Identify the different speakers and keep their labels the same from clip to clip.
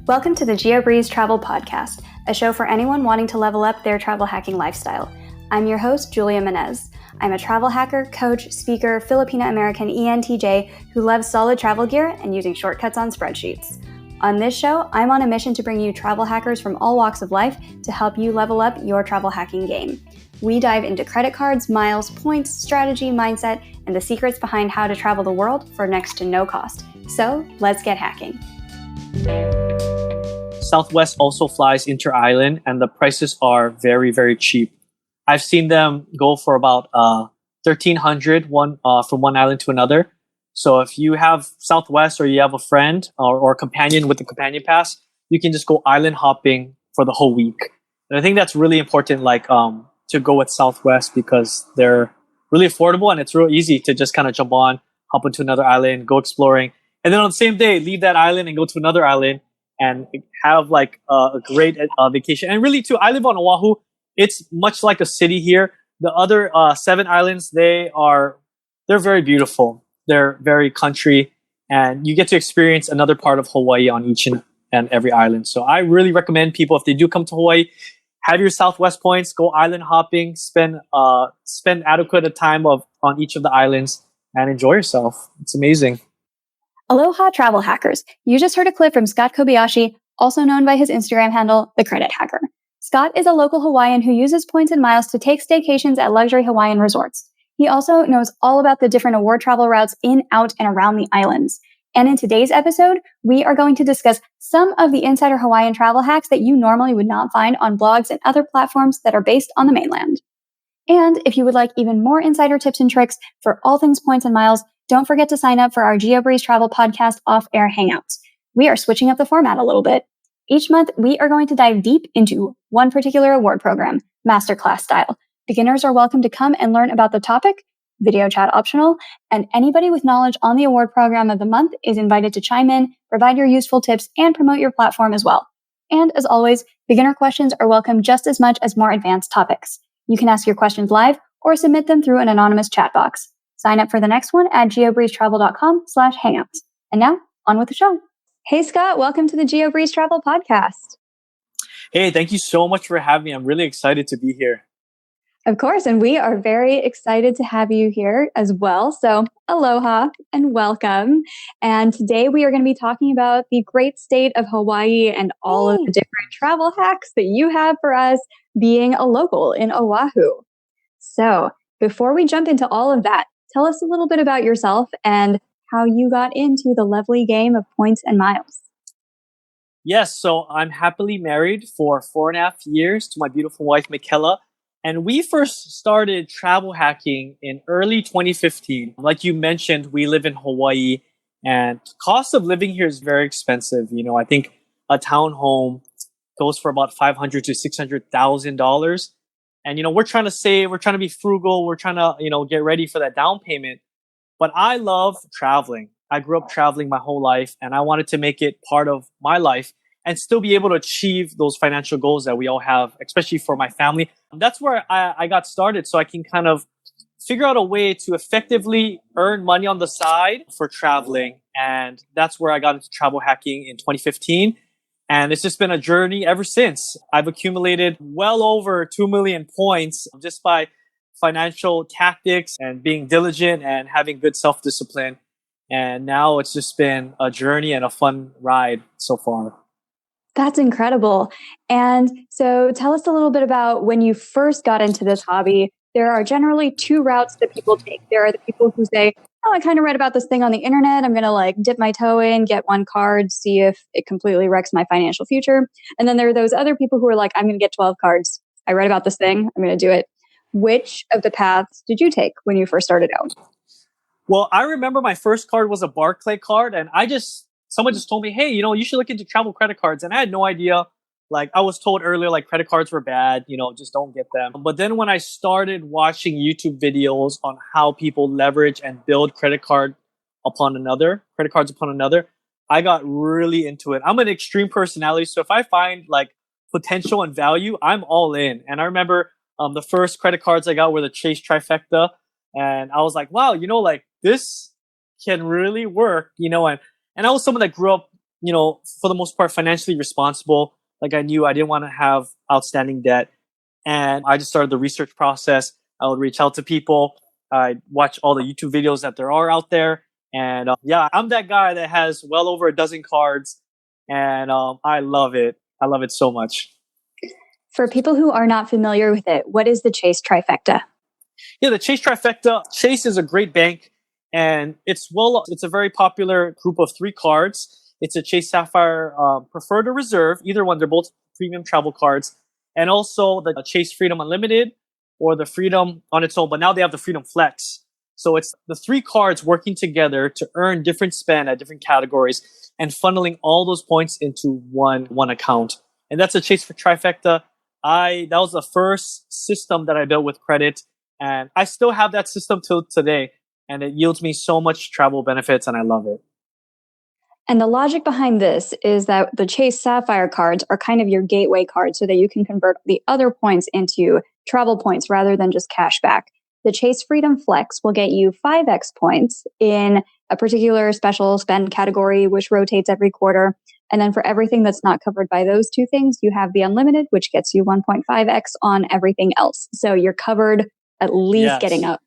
Speaker 1: Welcome to the Geobreeze Travel Podcast, a show for anyone wanting to level up their travel hacking lifestyle. I'm your host, Julia Menez. I'm a travel hacker, coach, speaker, Filipino-American ENTJ who loves solid travel gear and using shortcuts on spreadsheets. On this show, I'm on a mission to bring you travel hackers from all walks of life to help you level up your travel hacking game. We dive into credit cards, miles, points, strategy, mindset, and the secrets behind how to travel the world for next to no cost. So let's get hacking.
Speaker 2: Southwest also flies inter-island, and the prices are very, very cheap. I've seen them go for about $1,300 from one island to another. So if you have Southwest or you have a friend or a companion with the companion pass, you can just go island hopping for the whole week. And I think that's really important, to go with Southwest because they're really affordable and it's real easy to just kind of jump on, hop into another island, go exploring, and then on the same day leave that island and go to another island and have a great vacation. And really, too, I live on Oahu. It's much like a city here. The other 7 islands, they're very beautiful. They're very country, and you get to experience another part of Hawaii on each and every island. So I really recommend people, if they do come to Hawaii, have your Southwest points, go island hopping, spend adequate time on each of the islands, and enjoy yourself. It's amazing.
Speaker 1: Aloha travel hackers. You just heard a clip from Scott Kobayashi, also known by his Instagram handle, The Credit Hacker. Scott is a local Hawaiian who uses points and miles to take staycations at luxury Hawaiian resorts. He also knows all about the different award travel routes in, out, and around the islands. And in today's episode, we are going to discuss some of the insider Hawaiian travel hacks that you normally would not find on blogs and other platforms that are based on the mainland. And if you would like even more insider tips and tricks for all things points and miles, don't forget to sign up for our Geobreeze Travel Podcast off-air hangouts. We are switching up the format a little bit. Each month, we are going to dive deep into one particular award program, masterclass style. Beginners are welcome to come and learn about the topic, video chat optional, and anybody with knowledge on the award program of the month is invited to chime in, provide your useful tips, and promote your platform as well. And as always, beginner questions are welcome just as much as more advanced topics. You can ask your questions live or submit them through an anonymous chat box. Sign up for the next one at geobreezetravel.com/hangouts. And now, on with the show. Hey, Scott, welcome to the Geobreeze Travel Podcast.
Speaker 2: Hey, thank you so much for having me. I'm really excited to be here.
Speaker 1: Of course, and we are very excited to have you here as well. So, aloha and welcome. And today we are going to be talking about the great state of Hawaii and all of the different travel hacks that you have for us being a local in Oahu. So, before we jump into all of that, tell us a little bit about yourself and how you got into the lovely game of points and miles.
Speaker 2: Yes, so I'm happily married for 4.5 years to my beautiful wife, Michaela. And we first started travel hacking in early 2015. Like you mentioned, we live in Hawaii and cost of living here is very expensive. I think a townhome goes for about $500,000 to $600,000. And, we're trying to save, we're trying to be frugal, we're trying to, get ready for that down payment. But I love traveling. I grew up traveling my whole life and I wanted to make it part of my life and still be able to achieve those financial goals that we all have, especially for my family. That's where I got started so I can kind of figure out a way to effectively earn money on the side for traveling. And that's where I got into travel hacking in 2015. And it's just been a journey ever since. I've accumulated well over 2 million points just by financial tactics and being diligent and having good self-discipline. And now it's just been a journey and a fun ride so far.
Speaker 1: That's incredible. And so tell us a little bit about when you first got into this hobby. There are generally 2 routes that people take. There are the people who say, oh, I kind of read about this thing on the internet. I'm going to dip my toe in, get one card, see if it completely wrecks my financial future. And then there are those other people who are like, I'm going to get 12 cards. I read about this thing. I'm going to do it. Which of the paths did you take when you first started out?
Speaker 2: Well, I remember my first card was a Barclay card, and someone just told me, hey, you should look into travel credit cards. And I had no idea. I was told earlier, credit cards were bad, just don't get them. But then when I started watching YouTube videos on how people leverage and build credit cards upon another, I got really into it. I'm an extreme personality. So if I find potential and value, I'm all in. And I remember the first credit cards I got were the Chase Trifecta. And I was like, wow, this can really work, and I was someone that grew up for the most part, financially responsible. Like I knew I didn't want to have outstanding debt. And I just started the research process. I would reach out to people. I'd watch all the YouTube videos that there are out there. And yeah, I'm that guy that has well over a dozen cards. And I love it. I love it so much.
Speaker 1: For people who are not familiar with it, what is the Chase Trifecta?
Speaker 2: Yeah, the Chase Trifecta. Chase is a great bank, and it's a very popular group of three cards. It's a Chase Sapphire Preferred or Reserve. Either one, they're both premium travel cards. And also the Chase Freedom Unlimited or the Freedom on its own, but now they have the Freedom Flex. So it's the three cards working together to earn different spend at different categories and funneling all those points into one account. And that's a Chase for Trifecta. That was the first system that I built with credit, and I still have that system till today, and it yields me so much travel benefits, and I love it.
Speaker 1: And the logic behind this is that the Chase Sapphire cards are kind of your gateway cards so that you can convert the other points into travel points rather than just cash back. The Chase Freedom Flex will get you 5x points in a particular special spend category, which rotates every quarter. And then for everything that's not covered by those two things, you have the Unlimited, which gets you 1.5x on everything else. So you're covered at least getting a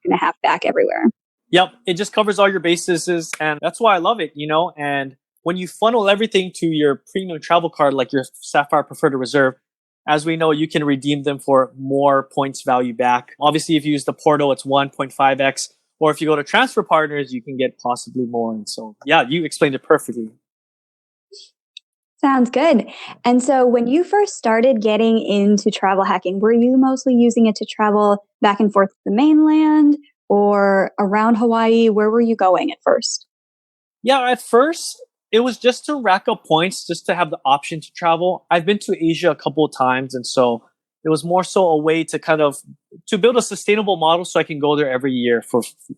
Speaker 1: 1.5 back everywhere.
Speaker 2: Yep. It just covers all your bases. And that's why I love it, and when you funnel everything to your premium travel card, like your Sapphire Preferred or Reserve, as we know, you can redeem them for more points value back. Obviously, if you use the portal, it's 1.5x. Or if you go to transfer partners, you can get possibly more. And so, yeah, you explained it perfectly.
Speaker 1: Sounds good. And so when you first started getting into travel hacking, were you mostly using it to travel back and forth to the mainland or around Hawaii? Where were you going at first?
Speaker 2: Yeah, at first, it was just to rack up points, just to have the option to travel. I've been to Asia a couple of times, and so it was more so a way to to build a sustainable model so I can go there every year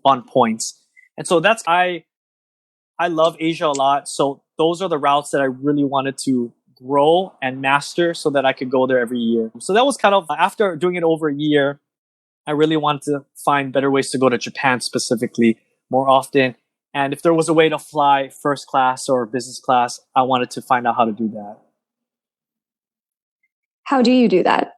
Speaker 2: on points. And so I love Asia a lot. So those are the routes that I really wanted to grow and master so that I could go there every year. So that was after doing it over a year, I really wanted to find better ways to go to Japan specifically more often. And if there was a way to fly first class or business class, I wanted to find out how to do that.
Speaker 1: How do you do that?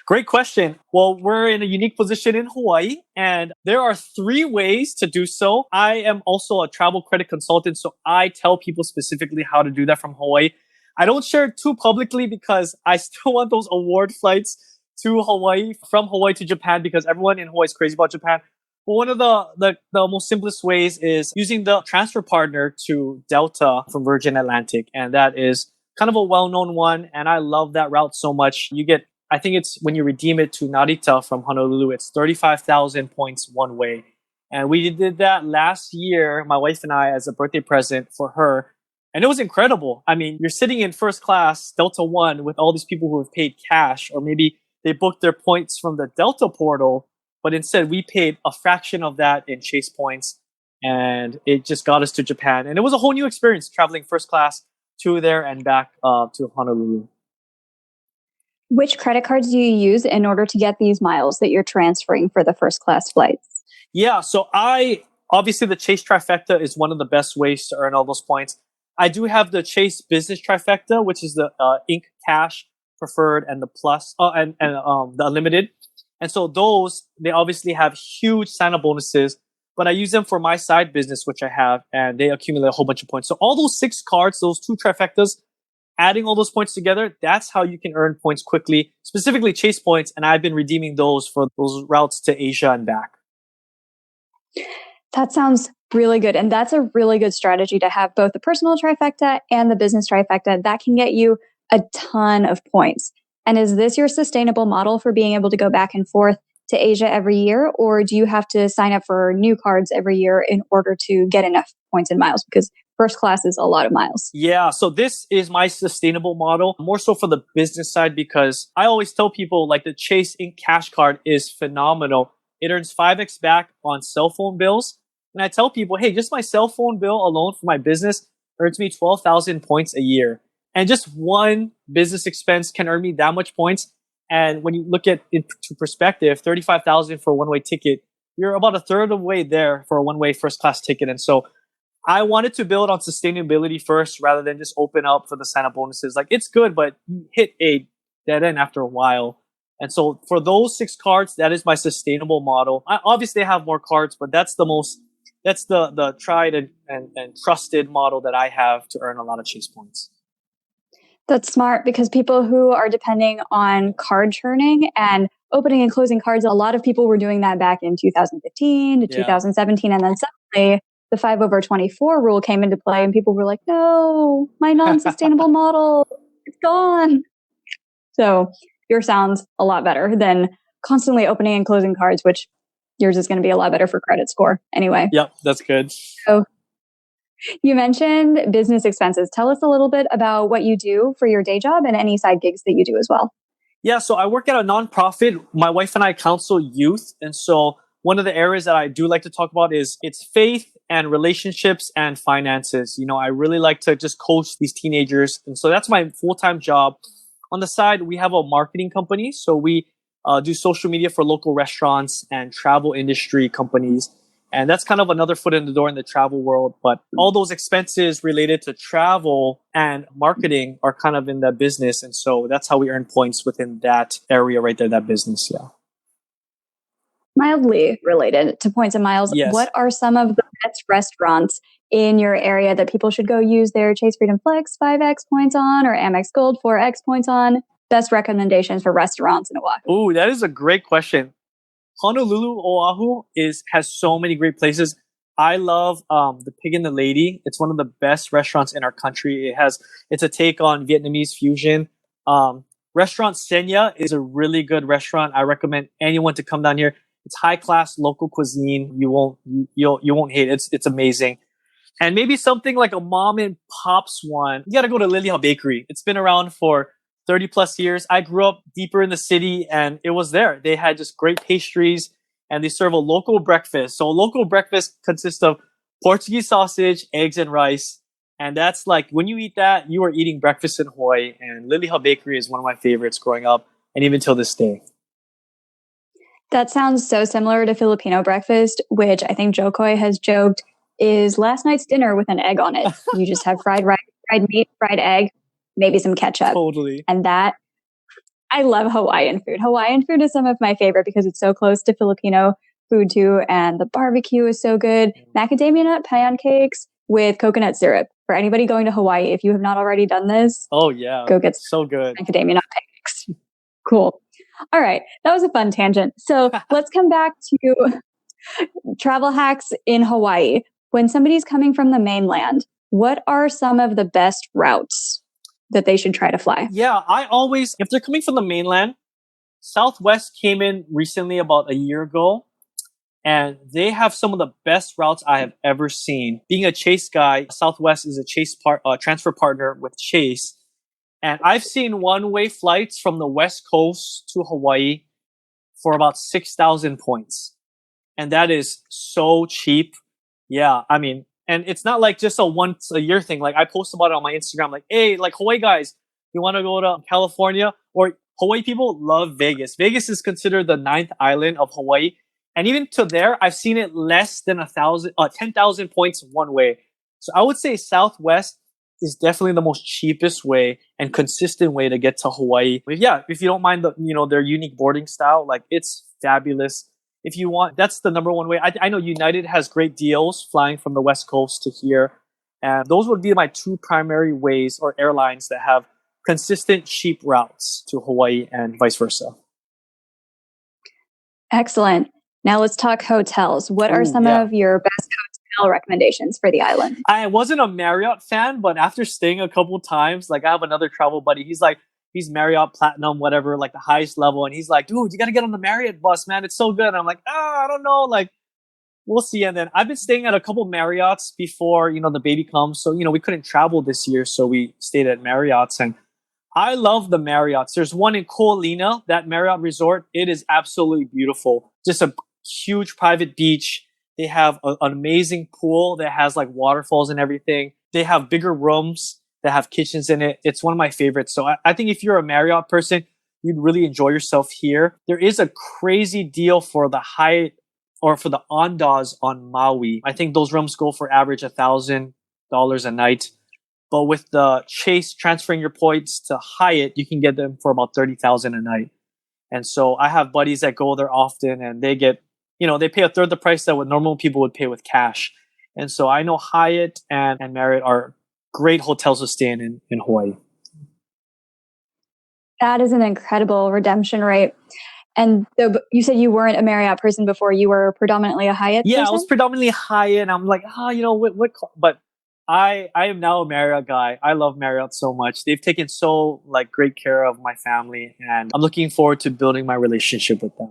Speaker 2: Great question. Well, we're in a unique position in Hawaii, and there are 3 ways to do so. I am also a travel credit consultant, so I tell people specifically how to do that from Hawaii. I don't share it too publicly because I still want those award flights to Hawaii, from Hawaii to Japan, because everyone in Hawaii is crazy about Japan. But one of the most simplest ways is using the transfer partner to Delta from Virgin Atlantic, and that is kind of a well-known one, and I love that route so much. I think it's when you redeem it to Narita from Honolulu, it's 35,000 points one way. And we did that last year, my wife and I, as a birthday present for her. And it was incredible. I mean, you're sitting in first class, Delta One, with all these people who have paid cash, or maybe they booked their points from the Delta portal, but instead we paid a fraction of that in Chase points. And it just got us to Japan. And it was a whole new experience traveling first class to there and back to Honolulu.
Speaker 1: Which credit cards do you use in order to get these miles that you're transferring for the first class flights?
Speaker 2: Yeah, so obviously the Chase Trifecta is one of the best ways to earn all those points. I do have the Chase Business Trifecta, which is the Inc. Cash Preferred and the Plus and the Unlimited. And so they obviously have huge sign-up bonuses, but I use them for my side business, which I have, and they accumulate a whole bunch of points. So all those 6 cards, those 2 trifectas, adding all those points together, that's how you can earn points quickly, specifically Chase points. And I've been redeeming those for those routes to Asia and back.
Speaker 1: That sounds really good. And that's a really good strategy to have both the personal trifecta and the business trifecta. That can get you a ton of points. And is this your sustainable model for being able to go back and forth to Asia every year? Or do you have to sign up for new cards every year in order to get enough points and miles? Because first class is a lot of miles.
Speaker 2: Yeah, so this is my sustainable model, more so for the business side, because I always tell people like the Chase Inc. Cash Card is phenomenal. It earns 5x back on cell phone bills. And I tell people, hey, just my cell phone bill alone for my business earns me 12,000 points a year. And just one business expense can earn me that much points. And when you look at it into perspective, 35,000 for a one-way ticket, you're about a third of the way there for a one-way first class ticket. And so I wanted to build on sustainability first rather than just open up for the sign up bonuses. Like it's good, but you hit a dead end after a while. And so for those 6 cards, that is my sustainable model. I obviously have more cards, but that's the tried and trusted model that I have to earn a lot of chase points.
Speaker 1: That's smart because people who are depending on card churning and opening and closing cards, a lot of people were doing that back in 2015 to 2017. And then suddenly the 5/24 rule came into play and people were like, no, my non-sustainable model, it's gone. So yours sounds a lot better than constantly opening and closing cards, which yours is going to be a lot better for credit score anyway.
Speaker 2: Yep, that's good.
Speaker 1: So you mentioned business expenses. Tell us a little bit about what you do for your day job and any side gigs that you do as well.
Speaker 2: Yeah, so I work at a nonprofit. My wife and I counsel youth. And so one of the areas that I do like to talk about is it's faith and relationships and finances. You know, I really like to just coach these teenagers. And so that's my full-time job. On the side, we have a marketing company. So we do social media for local restaurants and travel industry companies. And that's kind of another foot in the door in the travel world. But all those expenses related to travel and marketing are kind of in that business. And so that's how we earn points within that area right there, that business. Yeah.
Speaker 1: Mildly related to points and miles.
Speaker 2: Yes.
Speaker 1: What are some of the best restaurants in your area that people should go use their Chase Freedom Flex 5X points on or Amex Gold 4X points on? Best recommendations for restaurants in Oahu.
Speaker 2: Ooh, that is a great question. Honolulu, Oahu has so many great places. I love the Pig and the Lady. It's one of the best restaurants in our country. It's a take on Vietnamese fusion. Restaurant Senya is a really good restaurant. I recommend anyone to come down here. It's high class local cuisine. You won't hate it. It's amazing. And maybe something like a mom and pop's one. You got to go to Lily Hao Bakery. It's been around for 30 plus years. I grew up deeper in the city and it was there. They had just great pastries and they serve a local breakfast. So a local breakfast consists of Portuguese sausage, eggs, and rice. And that's like, when you eat that, you are eating breakfast in Hawaii. And Lily Hao Bakery is one of my favorites growing up and even till this day.
Speaker 1: That sounds so similar to Filipino breakfast, which I think Joe Coy has joked is last night's dinner with an egg on it. You just have fried rice, fried meat, fried egg, maybe some ketchup.
Speaker 2: Totally.
Speaker 1: And I love Hawaiian food. Hawaiian food is some of my favorite because it's so close to Filipino food too. And the barbecue is so good. Macadamia nut pancakes with coconut syrup. For anybody going to Hawaii, if you have not already done this,
Speaker 2: oh yeah,
Speaker 1: go get
Speaker 2: so good
Speaker 1: macadamia nut pancakes. Cool. All right. That was a fun tangent. So let's come back to travel hacks in Hawaii. When somebody's coming from the mainland, what are some of the best routes that they should try to fly?
Speaker 2: Yeah, if they're coming from the mainland, Southwest came in recently about a year ago, and they have some of the best routes I have ever seen. Being a Chase guy, Southwest is a transfer partner with Chase. And I've seen one-way flights from the West Coast to Hawaii for about 6,000 points. And that is so cheap. Yeah, I mean, and it's not like just a once a year thing. Like I post about it on my Instagram, like, hey, like Hawaii guys, you want to go to California? Or Hawaii people love Vegas. Vegas is considered the 9th island of Hawaii. And even to there, I've seen it less than 10,000 points one way. So I would say Southwest is definitely the most cheapest way and consistent way to get to Hawaii. But yeah, if you don't mind their unique boarding style, like it's fabulous. If you want, that's the number one way. I know United has great deals flying from the West Coast to here. And those would be my 2 primary ways or airlines that have consistent cheap routes to Hawaii and vice versa.
Speaker 1: Excellent. Now let's talk hotels. What are some of your best hotel recommendations for the island?
Speaker 2: I wasn't a Marriott fan, but after staying a couple times, like I have another travel buddy, he's Marriott Platinum, whatever, like the highest level. And he's like, dude, you got to get on the Marriott bus, man. It's so good. And I'm like, I don't know. Like, we'll see. And then I've been staying at a couple Marriotts before, the baby comes. So, we couldn't travel this year. So we stayed at Marriott's and I love the Marriotts. There's one in Ko Olina, that Marriott resort. It is absolutely beautiful. Just a huge private beach. They have an amazing pool that has like waterfalls and everything. They have bigger rooms that have kitchens in it. It's one of my favorites. So I think if you're a Marriott person, you'd really enjoy yourself here. There is a crazy deal for the high or for the Andaz on Maui. I think those rooms go for average $1,000 a night. But with the Chase transferring your points to Hyatt, you can get them for about 30,000 a night. And so I have buddies that go there often, and they get, they pay a third the price that what normal people would pay with cash. And so I know Hyatt and Marriott are great hotels to stay in Hawaii.
Speaker 1: That is an incredible redemption rate. And you said you weren't a Marriott person before. You were predominantly a Hyatt person?
Speaker 2: Yeah, I was predominantly Hyatt. And I'm like, what? But I am now a Marriott guy. I love Marriott so much. They've taken so great care of my family, and I'm looking forward to building my relationship with them.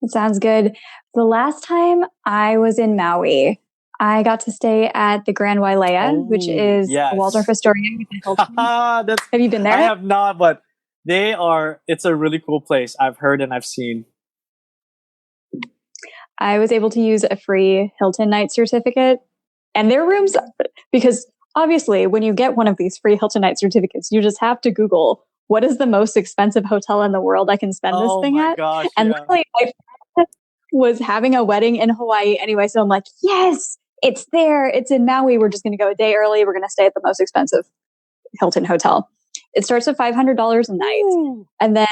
Speaker 1: That sounds good. The last time I was in Maui, I got to stay at the Grand Wailea, which is
Speaker 2: yes.
Speaker 1: the Waldorf Astoria. Have you been there?
Speaker 2: I have not, but it's a really cool place. I've heard and I've seen.
Speaker 1: I was able to use a free Hilton night certificate, and their rooms, because obviously when you get one of these free Hilton night certificates, you just have to Google what is the most expensive hotel in the world I can spend this thing at.
Speaker 2: Gosh,
Speaker 1: and luckily my friend was having a wedding in Hawaii anyway, so I'm like, yes, it's there. It's in Maui. We're just going to go a day early. We're going to stay at the most expensive Hilton hotel. It starts at $500 a night. And then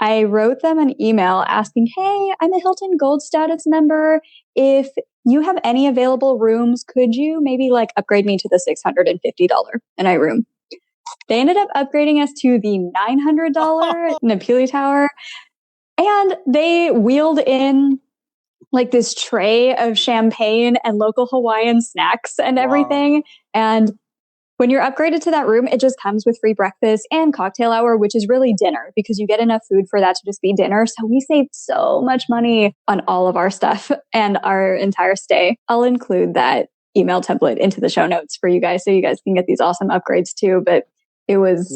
Speaker 1: I wrote them an email asking, hey, I'm a Hilton Gold status member. If you have any available rooms, could you maybe upgrade me to the $650 a night room? They ended up upgrading us to the $900 Napili Tower. And they wheeled in this tray of champagne and local Hawaiian snacks and everything. And when you're upgraded to that room, it just comes with free breakfast and cocktail hour, which is really dinner because you get enough food for that to just be dinner. So we saved so much money on all of our stuff and our entire stay. I'll include that email template into the show notes for you guys so you guys can get these awesome upgrades too. But it was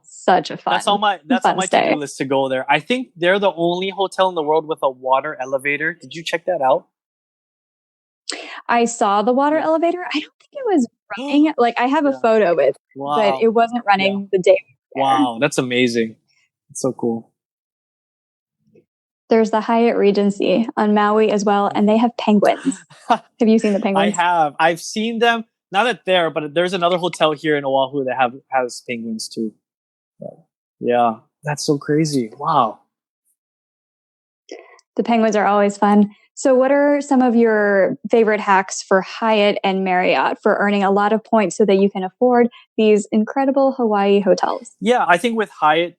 Speaker 1: such a fun
Speaker 2: That's on my to-do list to go there. I think they're the only hotel in the world with a water elevator. Did you check that out?
Speaker 1: I saw the water elevator. I don't think it was running. I have a photo with, but it wasn't running the day.
Speaker 2: Wow, that's amazing. It's so cool.
Speaker 1: There's the Hyatt Regency on Maui as well, and they have penguins. Have you seen the penguins?
Speaker 2: I have. I've seen them. Not at there, but there's another hotel here in Oahu that has penguins too. But yeah, that's so crazy. Wow.
Speaker 1: The penguins are always fun. So what are some of your favorite hacks for Hyatt and Marriott for earning a lot of points so that you can afford these incredible Hawaii hotels?
Speaker 2: Yeah, I think with Hyatt,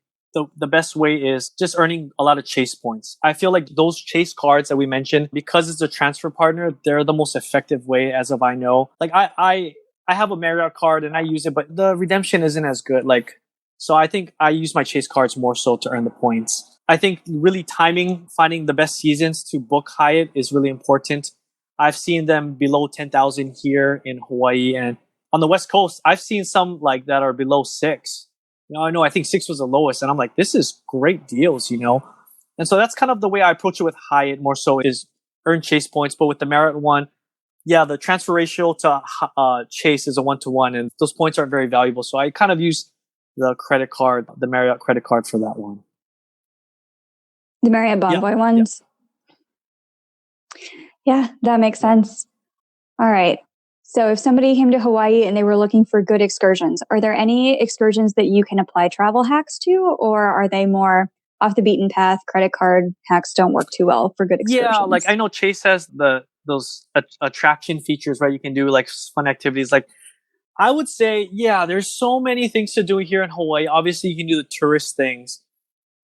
Speaker 2: the best way is just earning a lot of Chase points. I feel like those Chase cards that we mentioned, because it's a transfer partner, they're the most effective way as of I know. I have a Marriott card and I use it, but the redemption isn't as good. So I think I use my Chase cards more so to earn the points. I think really finding the best seasons to book Hyatt is really important. I've seen them below 10,000 here in Hawaii, and on the West Coast, I've seen some that are below 6. I think 6 was the lowest, and I'm like, this is great deals, And so that's kind of the way I approach it with Hyatt more so is earn Chase points. But with the Marriott one, the transfer ratio to Chase is a 1-to-1, and those points aren't very valuable. So I kind of use the Marriott credit card for that one.
Speaker 1: The Marriott Bonvoy ones? Yeah, that makes sense. All right. So if somebody came to Hawaii and they were looking for good excursions, are there any excursions that you can apply travel hacks to, or are they more off the beaten path? Credit card hacks don't work too well for good excursions.
Speaker 2: Yeah, I know Chase has those attraction features, right? You can do fun activities. I would say, there's so many things to do here in Hawaii. Obviously, you can do the tourist things,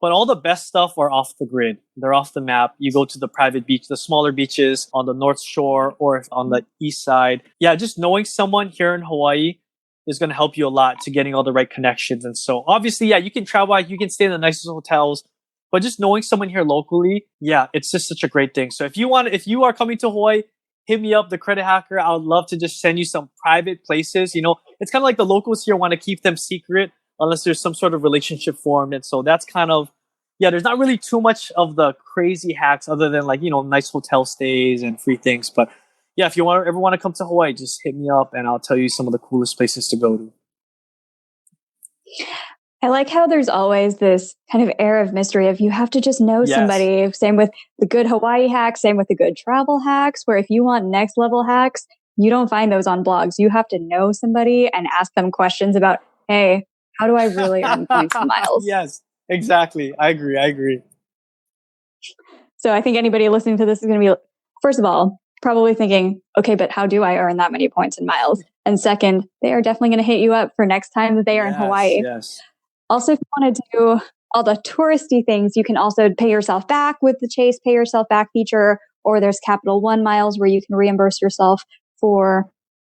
Speaker 2: but all the best stuff are off the grid. They're off the map. You go to the private beach, the smaller beaches on the North Shore or on the east side. Yeah, just knowing someone here in Hawaii is going to help you a lot to getting all the right connections. And so obviously, you can travel out, you can stay in the nicest hotels, but just knowing someone here locally, it's just such a great thing. So if you are coming to Hawaii, hit me up, the Credit Hacker. I would love to just send you some private places. It's kind of like the locals here want to keep them secret unless there's some sort of relationship formed. And so that's kind of, there's not really too much of the crazy hacks other than nice hotel stays and free things. But if you ever want to come to Hawaii, just hit me up and I'll tell you some of the coolest places to go to.
Speaker 1: I like how there's always this kind of air of mystery of you have to just know
Speaker 2: Yes.
Speaker 1: somebody. Same with the good Hawaii hacks, same with the good travel hacks, where if you want next level hacks, you don't find those on blogs. You have to know somebody and ask them questions about, hey, how do I really earn points and miles?
Speaker 2: Yes, exactly. I agree. I agree.
Speaker 1: So I think anybody listening to this is going to be, first of all, probably thinking, okay, but how do I earn that many points and miles? And second, they are definitely going to hit you up for next time that they are in
Speaker 2: Yes,
Speaker 1: Hawaii.
Speaker 2: yes.
Speaker 1: Also, if you want to do all the touristy things, you can also pay yourself back with the Chase Pay Yourself Back feature, or there's Capital One miles where you can reimburse yourself for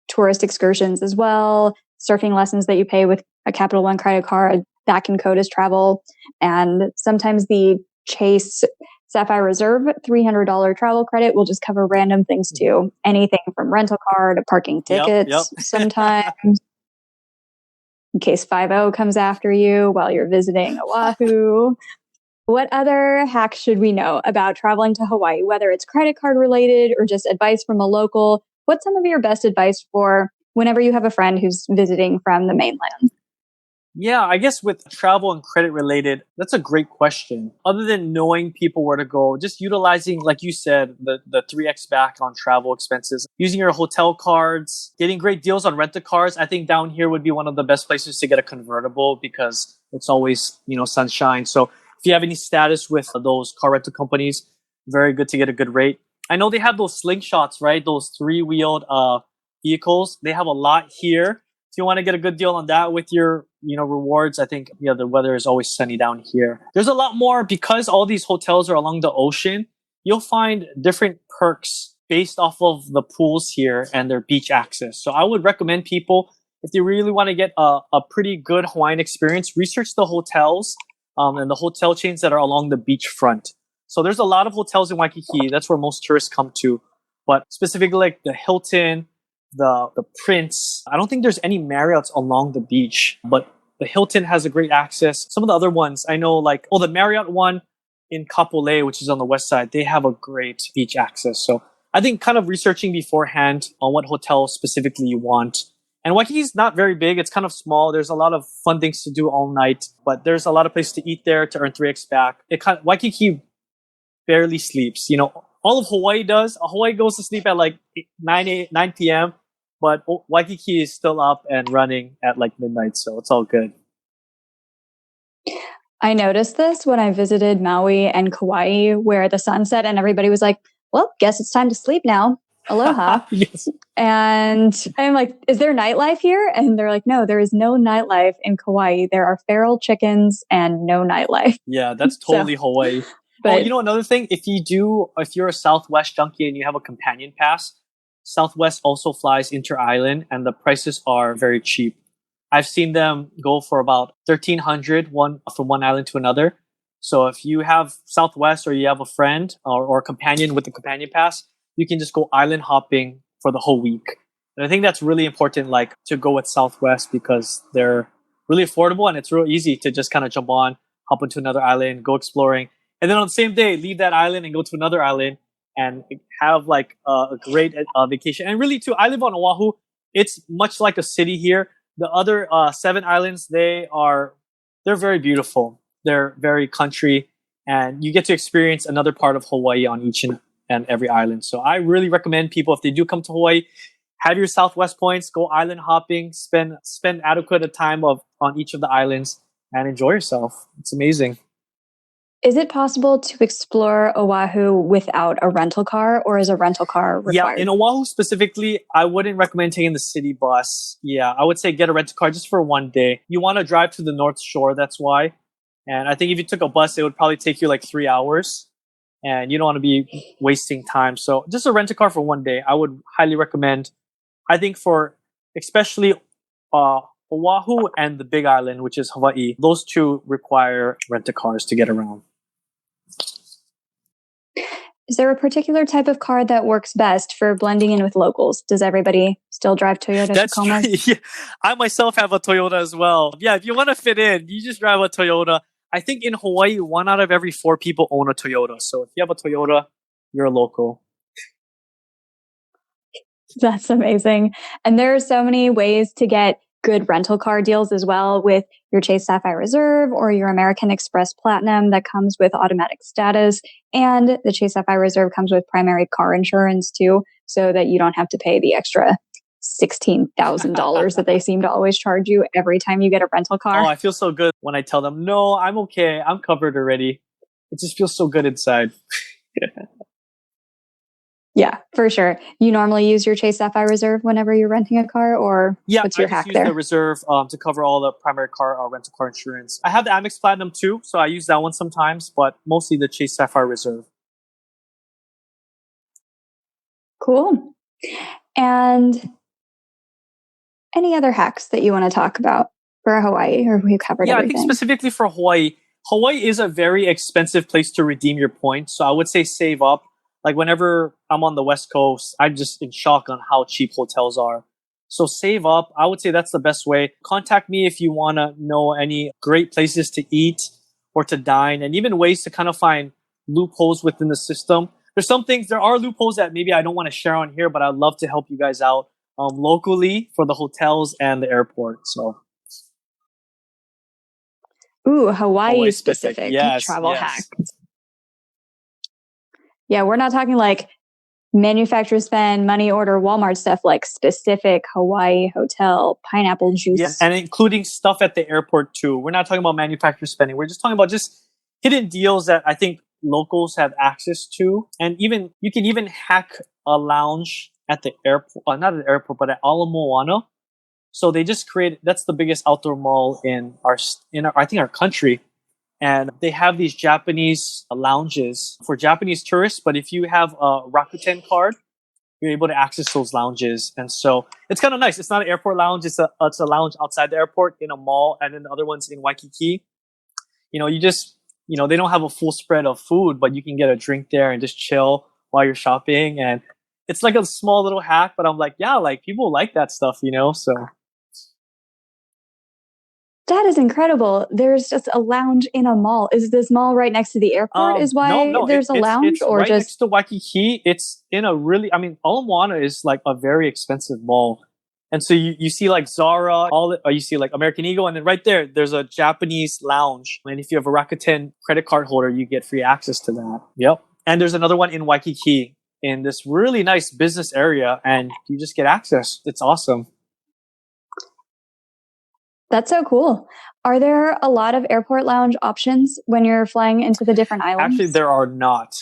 Speaker 1: tourist excursions as well. Surfing lessons that you pay with a Capital One credit card, that can code as travel. And sometimes the Chase Sapphire Reserve $300 travel credit will just cover random things too. Anything from rental car to parking
Speaker 2: Yep.
Speaker 1: tickets sometimes. In case 50 comes after you while you're visiting Oahu. What other hacks should we know about traveling to Hawaii, whether it's credit card related or just advice from a local? What's some of your best advice for whenever you have a friend who's visiting from the mainland?
Speaker 2: Yeah, I guess with travel and credit related, that's a great question. Other than knowing people where to go, just utilizing, like you said, the 3x back on travel expenses, using your hotel cards, getting great deals on rent a cars. I think down here would be one of the best places to get a convertible because it's always, sunshine. So if you have any status with those car rental companies, very good to get a good rate. I know they have those slingshots, right? Those three-wheeled vehicles. They have a lot here. If you want to get a good deal on that with your, rewards, I think, the weather is always sunny down here. There's a lot more because all these hotels are along the ocean. You'll find different perks based off of the pools here and their beach access. So I would recommend people, if they really want to get a pretty good Hawaiian experience, research the hotels and the hotel chains that are along the beachfront. So there's a lot of hotels in Waikiki. That's where most tourists come to. But specifically like the Hilton, the Prince. I don't think there's any Marriotts along the beach, but the Hilton has a great access. Some of the other ones I know, like the Marriott one in Kapolei, which is on the west side, they have a great beach access. So I think kind of researching beforehand on what hotel specifically you want. And Waikiki's not very big; it's kind of small. There's a lot of fun things to do all night, but there's a lot of places to eat there to earn 3x back. Waikiki barely sleeps. All of Hawaii does. Hawaii goes to sleep at like 9 p.m. But Waikiki is still up and running at like midnight, so it's all good.
Speaker 1: I noticed this when I visited Maui and Kauai, where the sun set and everybody was like, well, guess it's time to sleep now. Aloha.
Speaker 2: Yes.
Speaker 1: And I'm like, is there nightlife here? And they're like, no, there is no nightlife in Kauai. There are feral chickens and no nightlife.
Speaker 2: Yeah, that's totally Hawaii.
Speaker 1: But
Speaker 2: another thing, if you're a Southwest junkie and you have a companion pass, Southwest also flies inter-island and the prices are very cheap. I've seen them go for about $1,300 from one island to another. So if you have Southwest or you have a friend or a companion with the companion pass, you can just go island hopping for the whole week. And I think that's really important, like to go with Southwest because they're really affordable and it's real easy to just kind of jump on, hop into another island, go exploring. And then on the same day, leave that island and go to another island and have like a great vacation. And really too, I live on Oahu. It's much like a city here. The other 7 islands, they're very beautiful. They're very country and you get to experience another part of Hawaii on each and every island. So I really recommend people, if they do come to Hawaii, have your Southwest points, go island hopping, spend adequate time on each of the islands and enjoy yourself. It's amazing.
Speaker 1: Is it possible to explore Oahu without a rental car, or is a rental car required?
Speaker 2: Yeah, in Oahu specifically, I wouldn't recommend taking the city bus. Yeah, I would say get a rental car just for one day. You want to drive to the North Shore, that's why. And I think if you took a bus, it would probably take you like 3 hours. And you don't want to be wasting time. So just a rental car for one day, I would highly recommend. I think for especially Oahu and the Big Island, which is Hawaii, those two require rental cars to get around.
Speaker 1: Is there a particular type of car that works best for blending in with locals? Does everybody still drive Toyota
Speaker 2: That's
Speaker 1: Tacomas?
Speaker 2: true. Yeah. I myself have a Toyota as well. Yeah, if you want to fit in, you just drive a Toyota. I think in Hawaii, 1 out of every 4 people own a Toyota. So if you have a Toyota, you're a local.
Speaker 1: That's amazing. And there are so many ways to get good rental car deals as well with your Chase Sapphire Reserve or your American Express Platinum that comes with automatic status. And the Chase Sapphire Reserve comes with primary car insurance too, so that you don't have to pay the extra $16,000 that they seem to always charge you every time you get a rental car.
Speaker 2: Oh, I feel so good when I tell them, no, I'm okay. I'm covered already. It just feels so good inside.
Speaker 1: Yeah, for sure. You normally use your Chase Sapphire Reserve whenever you're renting a car, or what's your hack
Speaker 2: use
Speaker 1: there?
Speaker 2: the Reserve to cover all the primary car rental car insurance. I have the Amex Platinum too, so I use that one sometimes, but mostly the Chase Sapphire Reserve.
Speaker 1: Cool. And any other hacks that you want to talk about for Hawaii, or we covered everything?
Speaker 2: I think specifically for Hawaii, Hawaii is a very expensive place to redeem your points. So I would say save up. Like whenever I'm on the West Coast, I'm just in shock on how cheap hotels are. So save up. I would say that's the best way. Contact me if you want to know any great places to eat or to dine, and even ways to kind of find loopholes within the system. There are loopholes that maybe I don't want to share on here, but I'd love to help you guys out locally for the hotels and the airport. So,
Speaker 1: Hawaii specific travel hack. Yeah, we're not talking like manufacturer spend, money order, Walmart stuff, like specific Hawaii hotel, pineapple juice.
Speaker 2: Yeah, and including stuff at the airport too. We're not talking about manufacturer spending. We're just talking about just hidden deals that I think locals have access to. And even you can even hack a lounge at the airport, not at the airport, but at Ala Moana. So they just that's the biggest outdoor mall in our country. And they have these Japanese lounges for Japanese tourists. But if you have a Rakuten card, you're able to access those lounges. And so it's kind of nice. It's not an airport lounge. It's a lounge outside the airport in a mall. And then the other one's in Waikiki. They don't have a full spread of food, but you can get a drink there and just chill while you're shopping. And it's like a small little hack, but I'm like, yeah, like people like that stuff, so.
Speaker 1: That is incredible. There's just a lounge in a mall. Is this mall right next to the airport is why there's a lounge?
Speaker 2: It's right next to Waikiki. It's in a really, Ala Moana is like a very expensive mall. And so you see like Zara, you see like American Eagle, and then right there's a Japanese lounge. And if you have a Rakuten credit card holder, you get free access to that. Yep. And there's another one in Waikiki in this really nice business area, and you just get access. It's awesome.
Speaker 1: That's so cool. Are there a lot of airport lounge options when you're flying into the different islands?
Speaker 2: Actually, there are not.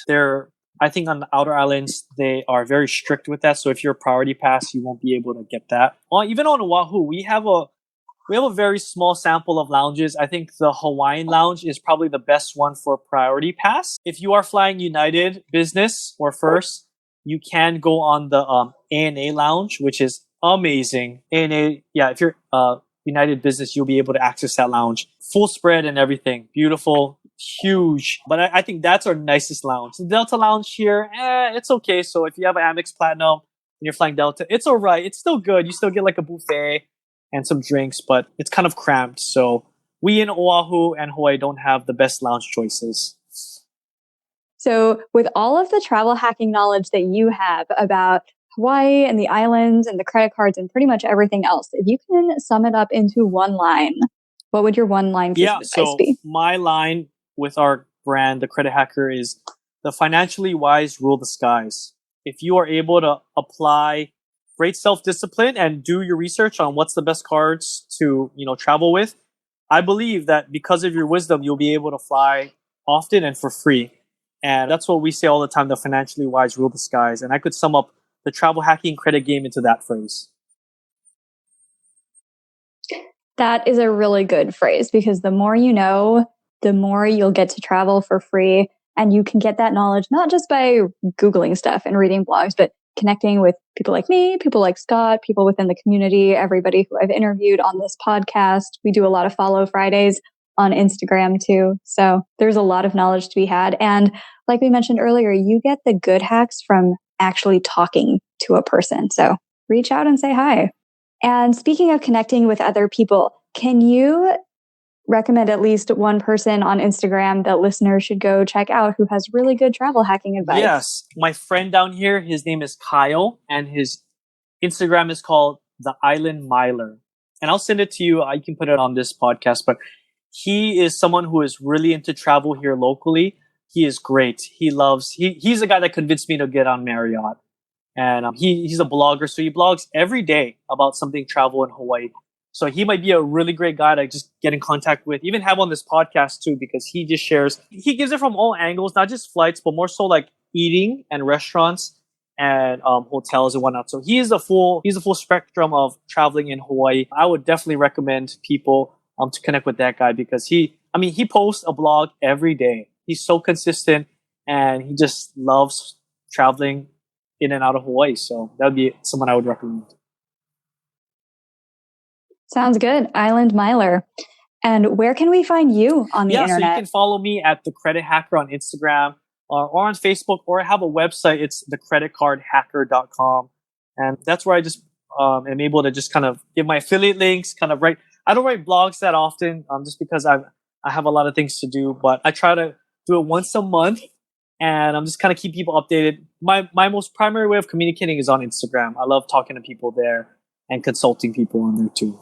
Speaker 2: I think on the outer islands, they are very strict with that. So if you're a priority pass, you won't be able to get that. Well, even on Oahu, we have a very small sample of lounges. I think the Hawaiian lounge is probably the best one for priority pass. If you are flying United Business or First, you can go on the ANA lounge, which is amazing. ANA, if you're United Business, you'll be able to access that lounge. Full spread and everything. Beautiful, huge. But I think that's our nicest lounge. The Delta lounge here, it's okay. So if you have an Amex Platinum and you're flying Delta, it's all right. It's still good. You still get like a buffet and some drinks, but it's kind of cramped. So we in Oahu and Hawaii don't have the best lounge choices.
Speaker 1: So with all of the travel hacking knowledge that you have about Hawaii and the islands and the credit cards and pretty much everything else, if you can sum it up into one line, what would your one line piece of advice be?
Speaker 2: My line with our brand, The Credit Hacker, is the financially wise rule the skies. If you are able to apply great self-discipline and do your research on what's the best cards to, travel with, I believe that because of your wisdom, you'll be able to fly often and for free. And that's what we say all the time, the financially wise rule the skies. And I could sum up the travel hacking credit game into that phrase.
Speaker 1: That is a really good phrase, because the more you know, the more you'll get to travel for free. And you can get that knowledge not just by Googling stuff and reading blogs, but connecting with people like me, people like Scott, people within the community, everybody who I've interviewed on this podcast. We do a lot of Follow Fridays on Instagram too. So there's a lot of knowledge to be had. And like we mentioned earlier, you get the good hacks from actually talking to a person. So reach out and say hi. And speaking of connecting with other people, can you recommend at least one person on Instagram that listeners should go check out who has really good travel hacking advice?
Speaker 2: Yes. My friend down here, his name is Kyle, and his Instagram is called The Island Miler. and I'll send it to you. I can put it on this podcast, but he is someone who is really into travel here locally. He is great. He's the guy that convinced me to get on Marriott. And he's a blogger, so he blogs every day about something travel in Hawaii. So he might be a really great guy to just get in contact with, even have on this podcast too, because he just shares, he gives it from all angles, not just flights, but more so like eating and restaurants and hotels and whatnot. So he's a full spectrum of traveling in Hawaii. I would definitely recommend people to connect with that guy because he posts a blog every day. He's so consistent and he just loves traveling in and out of Hawaii. So that would be someone I would recommend.
Speaker 1: Sounds good. Island Miler. And where can we find you on the internet?
Speaker 2: So you can follow me at The Credit Hacker on Instagram or on Facebook, or I have a website. It's thecreditcardhacker.com. And that's where I just am able to just kind of give my affiliate links, kind of write. I don't write blogs that often just because I have a lot of things to do, but I try to do it once a month. And I'm just kind of keep people updated. My most primary way of communicating is on Instagram. I love talking to people there and consulting people on there too.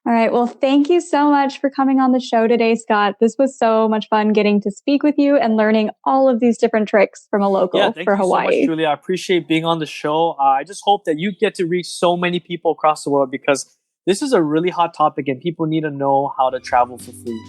Speaker 1: All right. Well, thank you so much for coming on the show today, Scott. This was so much fun getting to speak with you and learning all of these different tricks from a local for Hawaii.
Speaker 2: Thank you so much, Julia. I appreciate being on the show. I just hope that you get to reach so many people across the world because this is a really hot topic and people need to know how to travel for free.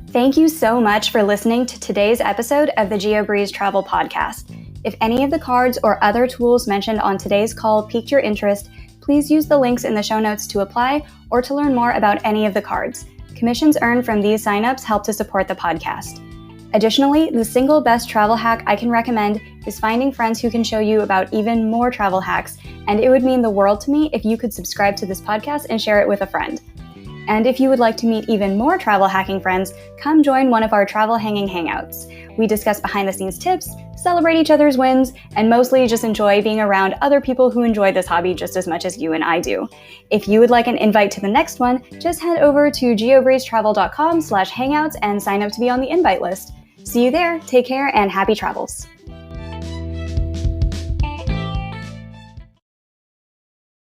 Speaker 1: Thank you so much for listening to today's episode of the Geobreeze Travel Podcast. If any of the cards or other tools mentioned on today's call piqued your interest, please use the links in the show notes to apply or to learn more about any of the cards. Commissions earned from these signups help to support the podcast. Additionally, the single best travel hack I can recommend is finding friends who can show you about even more travel hacks, and it would mean the world to me if you could subscribe to this podcast and share it with a friend. And if you would like to meet even more travel hacking friends, come join one of our travel hanging hangouts. We discuss behind the scenes tips, celebrate each other's wins, and mostly just enjoy being around other people who enjoy this hobby just as much as you and I do. If you would like an invite to the next one, just head over to geobreezetravel.com/hangouts and sign up to be on the invite list. See you there, take care, and happy travels.